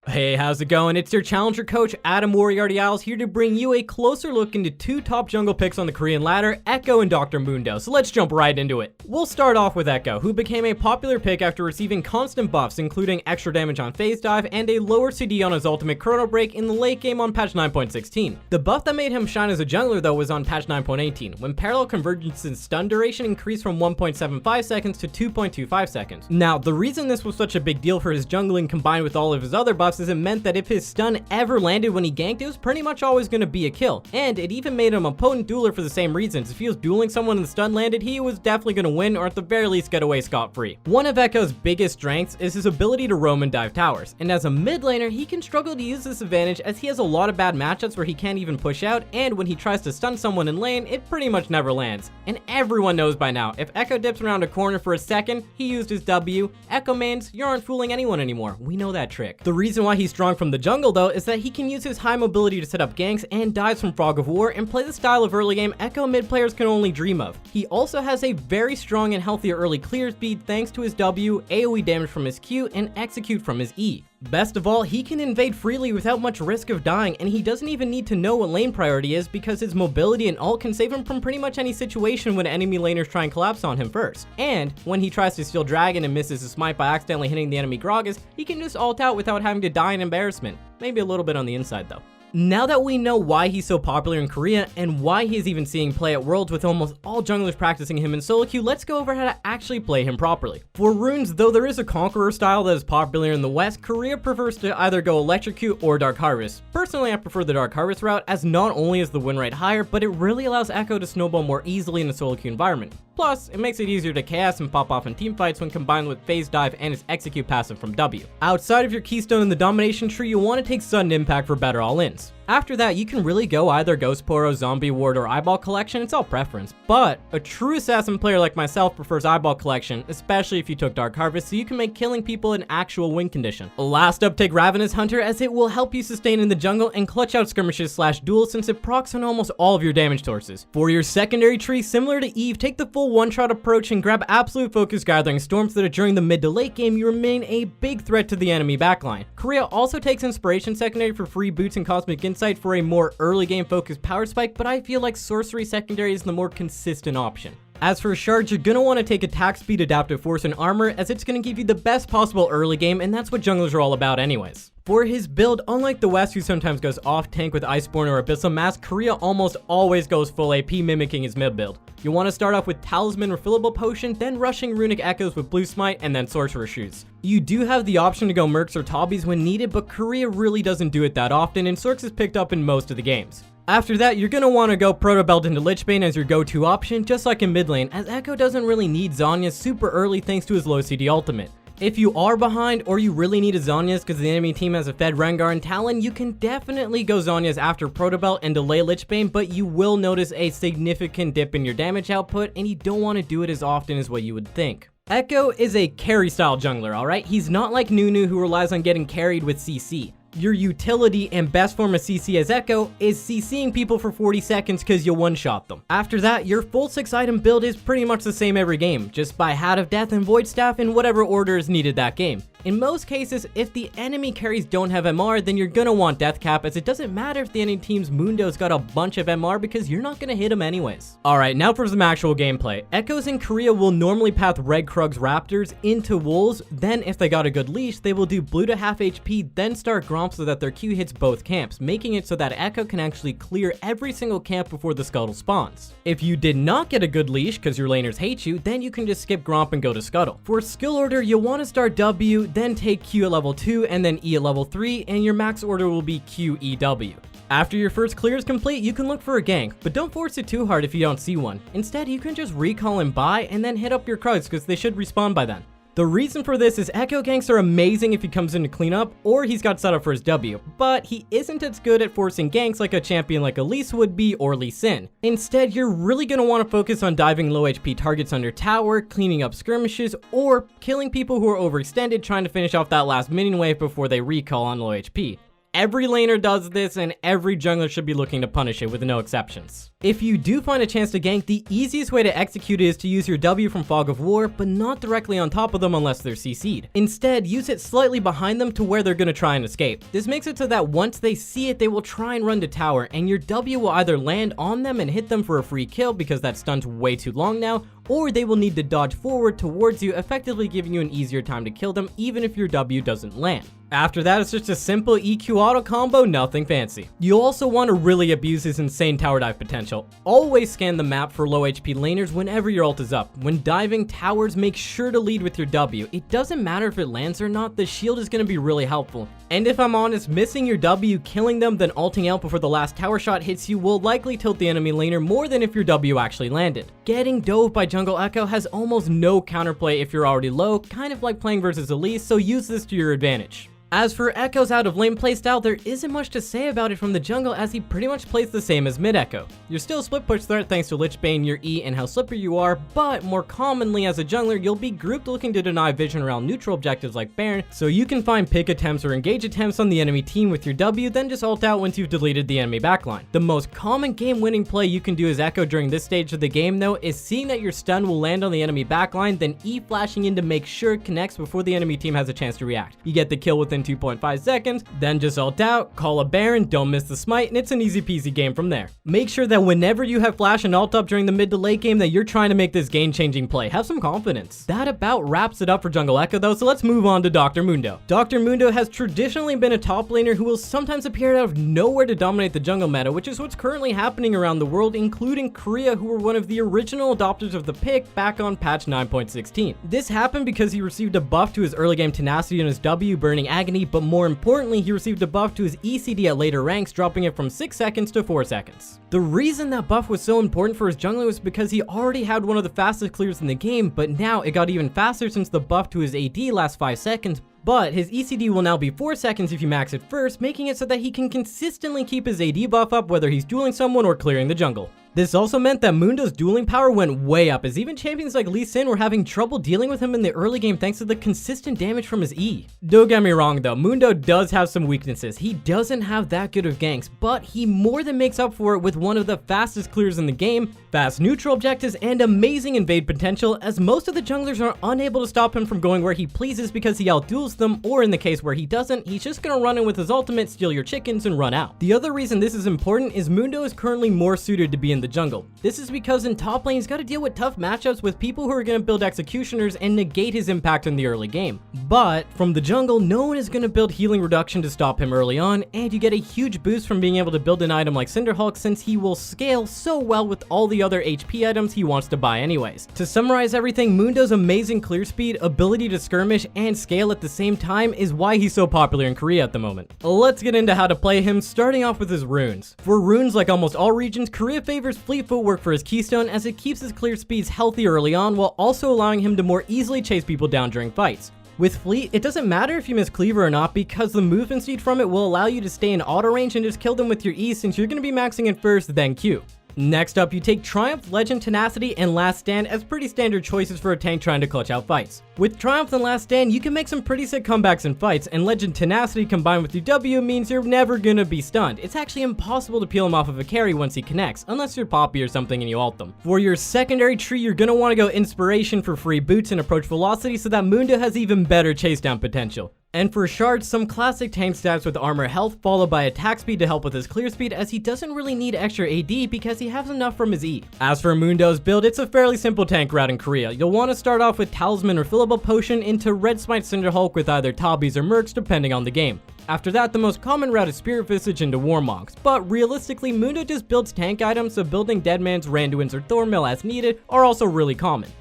Hey, how's it going? It's your challenger coach, Adam Warrior here to bring you a closer look into two top jungle picks on the Korean ladder, Ekko and Dr. Mundo. So let's jump right into it. We'll start off with Ekko, who became a popular pick after receiving constant buffs, including extra damage on phase dive and a lower CD on his ultimate chrono break in the late game on patch 9.16. The buff that made him shine as a jungler though was on patch 9.18, when parallel convergence's stun duration increased from 1.75 seconds to 2.25 seconds. Now, the reason this was such a big deal for his jungling combined with all of his other buffs is it meant that if his stun ever landed when he ganked, it was pretty much always going to be a kill. And it even made him a potent dueler for the same reasons. If he was dueling someone and the stun landed, he was definitely going to win, or at the very least get away scot-free. One of Ekko's biggest strengths is his ability to roam and dive towers, and as a mid laner, he can struggle to use this advantage as he has a lot of bad matchups where he can't even push out, and when he tries to stun someone in lane, it pretty much never lands. And everyone knows by now, if Ekko dips around a corner for a second, he used his W. Ekko mains, you aren't fooling anyone anymore. We know that trick. The reason why he's strong from the jungle though is that he can use his high mobility to set up ganks and dives from Frog of War and play the style of early game Ekko mid players can only dream of. He also has a very strong and healthy early clear speed thanks to his W, AoE damage from his Q, and execute from his E. Best of all, he can invade freely without much risk of dying, and he doesn't even need to know what lane priority is because his mobility and ult can save him from pretty much any situation when enemy laners try and collapse on him first. And when he tries to steal Dragon and misses a smite by accidentally hitting the enemy Gragas, he can just ult out without having to die in embarrassment. Maybe a little bit on the inside though. Now that we know why he's so popular in Korea and why he is even seeing play at Worlds with almost all junglers practicing him in solo queue, let's go over how to actually play him properly. For runes, though there is a Conqueror style that is popular in the West, Korea prefers to either go Electrocute or Dark Harvest. Personally, I prefer the Dark Harvest route as not only is the win rate higher, but it really allows Ekko to snowball more easily in a solo queue environment. Plus, it makes it easier to chaos and pop off in teamfights when combined with phase dive and his execute passive from W. Outside of your keystone in the domination tree, you want to take sudden impact for better all-ins. After that, you can really go either Ghost Poro, Zombie Ward, or Eyeball Collection, it's all preference. But a true assassin player like myself prefers Eyeball Collection, especially if you took Dark Harvest, so you can make killing people an actual win condition. Last up, take Ravenous Hunter as it will help you sustain in the jungle and clutch out skirmishes / duels since it procs on almost all of your damage sources. For your secondary tree, similar to Eve, take the full one-shot approach and grab Absolute Focus Gathering Storm so that during the mid to late game you remain a big threat to the enemy backline. Korea also takes Inspiration Secondary for free boots and Cosmic Insight for a more early game focused power spike, but I feel like Sorcery Secondary is the more consistent option. As for shards, you're going to want to take Attack Speed, Adaptive Force, and Armor as it's going to give you the best possible early game, and that's what junglers are all about anyways. For his build, unlike the West who sometimes goes off tank with Iceborne or Abyssal Mask, Korea almost always goes full AP mimicking his mid build. You want to start off with Talisman Refillable Potion, then rushing Runic Echoes with Blue Smite, and then Sorcerer Shoots. You do have the option to go Mercs or Tobbies when needed, but Korea really doesn't do it that often, and SirhcEz is picked up in most of the games. After that, you're going to want to go Proto Belt into Lichbane as your go-to option, just like in mid lane, as Ekko doesn't really need Zhonya's super early thanks to his low CD ultimate. If you are behind or you really need a Zhonya's because the enemy team has a Fed Rengar and Talon, you can definitely go Zhonya's after Proto Belt and delay Lichbane, but you will notice a significant dip in your damage output, and you don't want to do it as often as what you would think. Ekko is a carry style jungler, alright? He's not like Nunu who relies on getting carried with CC. Your utility and best form of CC as Ekko is CCing people for 40 seconds because you one-shot them. After that, your full 6-item build is pretty much the same every game, just by Hat of Death and Void Staff in whatever order is needed that game. In most cases, if the enemy carries don't have MR, then you're gonna want Death Cap, as it doesn't matter if the enemy team's Mundo's got a bunch of MR because you're not gonna hit him anyways. Alright, now for some actual gameplay. Echoes in Korea will normally path Red Krugs Raptors into Wolves, then if they got a good leash, they will do blue to half HP, then start Gromp so that their Q hits both camps, making it so that Ekko can actually clear every single camp before the Scuttle spawns. If you did not get a good leash because your laners hate you, then you can just skip Gromp and go to Scuttle. For skill order, you'll want to start W, then take Q at level 2 and then E at level 3, and your max order will be Q, E, W. After your first clear is complete, you can look for a gank, but don't force it too hard if you don't see one. Instead, you can just recall and buy and then hit up your Krugs because they should respawn by then. The reason for this is Ekko ganks are amazing if he comes in to clean up or he's got set up for his W, but he isn't as good at forcing ganks like a champion like Elise would be or Lee Sin. Instead, you're really going to want to focus on diving low HP targets under tower, cleaning up skirmishes, or killing people who are overextended trying to finish off that last minion wave before they recall on low HP. Every laner does this, and every jungler should be looking to punish it with no exceptions. If you do find a chance to gank, the easiest way to execute it is to use your W from Fog of War, but not directly on top of them unless they're CC'd. Instead, use it slightly behind them to where they're going to try and escape. This makes it so that once they see it, they will try and run to tower, and your W will either land on them and hit them for a free kill because that stun's way too long now, or they will need to dodge forward towards you, effectively giving you an easier time to kill them even if your W doesn't land. After that, it's just a simple EQ auto combo, nothing fancy. You also want to really abuse his insane tower dive potential. Always scan the map for low HP laners whenever your ult is up. When diving towers, make sure to lead with your W. It doesn't matter if it lands or not, the shield is going to be really helpful. And if I'm honest, missing your W, killing them, then ulting out before the last tower shot hits you will likely tilt the enemy laner more than if your W actually landed. Getting dove by jungle Ekko has almost no counterplay if you're already low, kind of like playing versus Elise, so use this to your advantage. As for Ekko's out of lane playstyle, there isn't much to say about it from the jungle as he pretty much plays the same as mid Ekko. You're still a split push threat thanks to Lich Bane, your E, and how slippery you are, but more commonly as a jungler, you'll be grouped looking to deny vision around neutral objectives like Baron, so you can find pick attempts or engage attempts on the enemy team with your W, then just ult out once you've deleted the enemy backline. The most common game-winning play you can do as Ekko during this stage of the game though is seeing that your stun will land on the enemy backline, then E flashing in to make sure it connects before the enemy team has a chance to react. You get the kill within 2.5 seconds, then just ult out, call a Baron, don't miss the smite, and it's an easy peasy game from there. Make sure that whenever you have flash and ult up during the mid to late game that you're trying to make this game-changing play. Have some confidence. That about wraps it up for jungle Ekko though, so let's move on to Dr. Mundo. Dr. Mundo has traditionally been a top laner who will sometimes appear out of nowhere to dominate the jungle meta, which is what's currently happening around the world, including Korea, who were one of the original adopters of the pick back on patch 9.16. This happened because he received a buff to his early game tenacity and his W, Burning Agony, but more importantly, he received a buff to his ECD at later ranks, dropping it from 6 seconds to 4 seconds. The reason that buff was so important for his jungler was because he already had one of the fastest clears in the game, but now it got even faster since the buff to his AD lasts 5 seconds, but his ECD will now be 4 seconds if you max it first, making it so that he can consistently keep his AD buff up whether he's dueling someone or clearing the jungle. This also meant that Mundo's dueling power went way up, as even champions like Lee Sin were having trouble dealing with him in the early game thanks to the consistent damage from his E. Don't get me wrong though, Mundo does have some weaknesses. He doesn't have that good of ganks, but he more than makes up for it with one of the fastest clears in the game, fast neutral objectives, and amazing invade potential, as most of the junglers are unable to stop him from going where he pleases because he outduels them, or in the case where he doesn't, he's just gonna run in with his ultimate, steal your chickens, and run out. The other reason this is important is Mundo is currently more suited to be in the jungle. This is because in top lane he's got to deal with tough matchups with people who are going to build executioners and negate his impact in the early game. But from the jungle, no one is going to build healing reduction to stop him early on, and you get a huge boost from being able to build an item like Cinderhulk since he will scale so well with all the other HP items he wants to buy anyways. To summarize everything, Mundo's amazing clear speed, ability to skirmish, and scale at the same time is why he's so popular in Korea at the moment. Let's get into how to play him, starting off with his runes. For runes, like almost all regions, Korea favors fleet footwork for his keystone as it keeps his clear speeds healthy early on while also allowing him to more easily chase people down during fights. With Fleet, it doesn't matter if you miss Cleaver or not because the movement speed from it will allow you to stay in auto range and just kill them with your E since you're going to be maxing it first, then Q. Next up, you take Triumph, Legend, Tenacity, and Last Stand as pretty standard choices for a tank trying to clutch out fights. With Triumph and Last Stand, you can make some pretty sick comebacks in fights, and Legend Tenacity combined with your W means you're never gonna be stunned. It's actually impossible to peel him off of a carry once he connects, unless you're Poppy or something and you ult them. For your secondary tree, you're gonna want to go Inspiration for free boots and approach velocity so that Mundo has even better chase down potential. And for shards, some classic tank stats with armor health followed by attack speed to help with his clear speed, as he doesn't really need extra AD because he has enough from his E. As for Mundo's build, it's a fairly simple tank route in Korea. You'll want to start off with Talisman or Fillable Potion into Red Smite Cinderhulk with either Tabbies or Mercs depending on the game. After that, the most common route is Spirit Visage into Warmonks, but realistically, Mundo just builds tank items, so building Deadman's, Randuin's, or Thornmill as needed are also really common.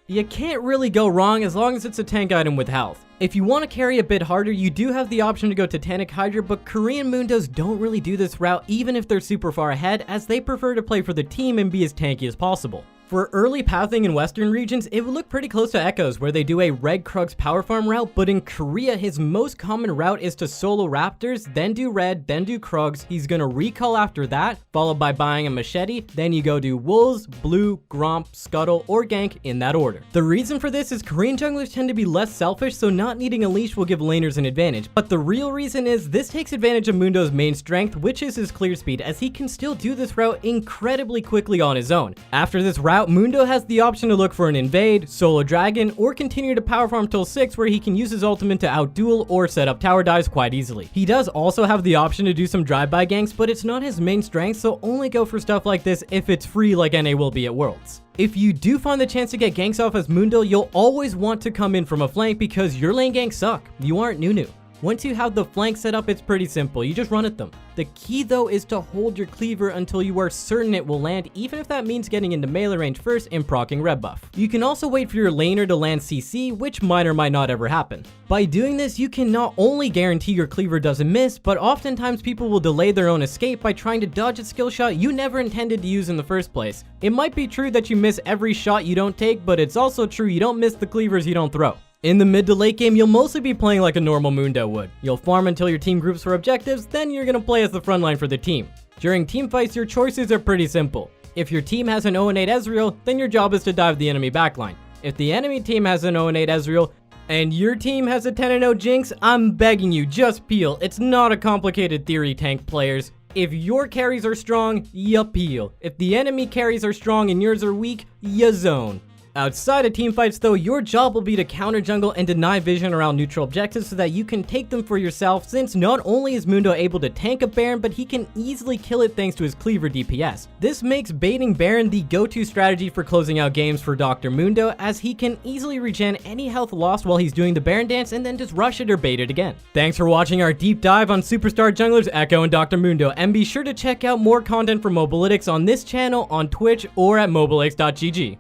You can't really go wrong as long as it's a tank item with health. If you want to carry a bit harder, you do have the option to go Titanic Hydra, but Korean Mundos don't really do this route even if they're super far ahead, as they prefer to play for the team and be as tanky as possible. For early pathing in western regions, it would look pretty close to Ekko's, where they do a red Krug's power farm route, but in Korea, his most common route is to solo Raptors, then do red, then do Krugs. He's gonna recall after that, followed by buying a machete, then you go do Wolves, Blue, Gromp, Scuttle, or Gank in that order. The reason for this is Korean junglers tend to be less selfish, so not needing a leash will give laners an advantage, but the real reason is this takes advantage of Mundo's main strength, which is his clear speed, as he can still do this route incredibly quickly on his own. After this route, Mundo has the option to look for an invade, solo dragon, or continue to power farm till 6 where he can use his ultimate to outduel or set up tower dives quite easily. He does also have the option to do some drive-by ganks, but it's not his main strength, so only go for stuff like this if it's free like NA will be at Worlds. If you do find the chance to get ganks off as Mundo, you'll always want to come in from a flank because your lane ganks suck. You aren't Nunu. Once you have the flank set up, it's pretty simple. You just run at them. The key though is to hold your cleaver until you are certain it will land, even if that means getting into melee range first and proccing red buff. You can also wait for your laner to land CC, which might or might not ever happen. By doing this, you can not only guarantee your cleaver doesn't miss, but oftentimes people will delay their own escape by trying to dodge a skill shot you never intended to use in the first place. It might be true that you miss every shot you don't take, but it's also true you don't miss the cleavers you don't throw. In the mid to late game, you'll mostly be playing like a normal Mundo would. You'll farm until your team groups for objectives, then you're gonna play as the frontline for the team. During team fights, your choices are pretty simple. If your team has an 0-8 Ezreal, then your job is to dive the enemy backline. If the enemy team has an 0-8 Ezreal, and your team has a 10-0 Jinx, I'm begging you, just peel. It's not a complicated theory, tank players. If your carries are strong, you peel. If the enemy carries are strong and yours are weak, you zone. Outside of teamfights though, your job will be to counter jungle and deny vision around neutral objectives so that you can take them for yourself, since not only is Mundo able to tank a Baron, but he can easily kill it thanks to his cleaver DPS. This makes baiting Baron the go-to strategy for closing out games for Dr. Mundo, as he can easily regen any health lost while he's doing the Baron dance and then just rush it or bait it again. Thanks for watching our deep dive on superstar junglers Ekko and Dr. Mundo, and be sure to check out more content from Mobalytics on this channel, on Twitch, or at mobalytics.gg.